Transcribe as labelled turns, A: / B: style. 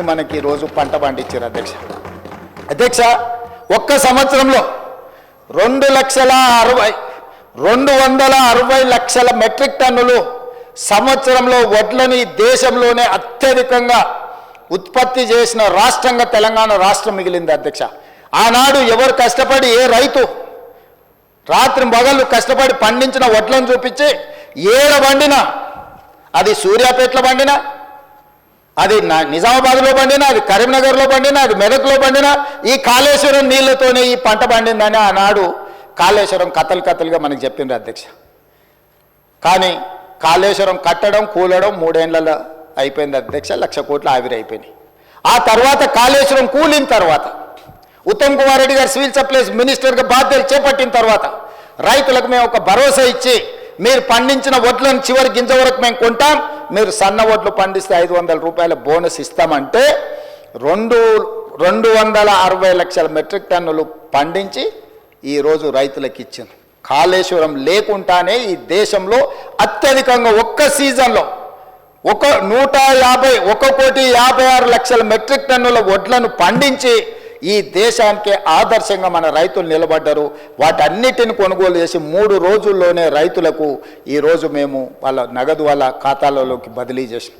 A: మనకి రోజు పంట పండించారు అధ్యక్ష ఒక్క సంవత్సరంలో 260 లక్షల మెట్రిక్ టన్నులు సంవత్సరంలో వడ్లని దేశంలోనే అత్యధికంగా ఉత్పత్తి చేసిన రాష్ట్రంగా తెలంగాణ రాష్ట్రం మిగిలింది అధ్యక్ష. ఆనాడు ఎవరు కష్టపడి ఏ రైతు రాత్రి పగళ్ళు కష్టపడి పండించిన వడ్లను చూపించి ఏడ పండినా, అది సూర్యాపేటలో పండినా, అది నిజామాబాద్లో పండినా, అది కరీంనగర్లో పండినా, అది మెదక్లో పండినా, ఈ కాళేశ్వరం నీళ్లతోనే ఈ పంట పండిందని ఆనాడు కాళేశ్వరం కథలుగా మనకు చెప్పింది అధ్యక్ష. కానీ కాళేశ్వరం కట్టడం కూలడం 3 ఏళ్లలో అయిపోయింది అధ్యక్ష. 1,00,000 కోట్లు ఆవిరైపోయినాయి. ఆ తర్వాత కాళేశ్వరం కూలిన తర్వాత ఉత్తమ్ కుమార్ రెడ్డి గారు సివిల్ సప్లైస్ మినిస్టర్గా బాధ్యతలు చేపట్టిన తర్వాత రైతులకు మేము ఒక భరోసా ఇచ్చి, మీరు పండించిన వడ్లను చివరి గింజ వరకు మేము కొంటాం, మీరు సన్న వడ్లు పండిస్తే 500 రూపాయల బోనస్ ఇస్తామంటే 260 లక్షల మెట్రిక్ టన్నులు పండించి ఈరోజు రైతులకు ఇచ్చింది. కాళేశ్వరం లేకుండానే ఈ దేశంలో అత్యధికంగా ఒక్క సీజన్లో 1,56 లక్షల మెట్రిక్ టన్నుల వడ్లను పండించి ఈ దేశానికి ఆదర్శంగా మన రైతులు నిలబడ్డారు. వాటన్నిటిని కొనుగోలు చేసి 3 రోజుల్లోనే రైతులకు ఈరోజు మేము వాళ్ళ నగదు వాళ్ళ ఖాతాలలోకి బదిలీ చేసాం.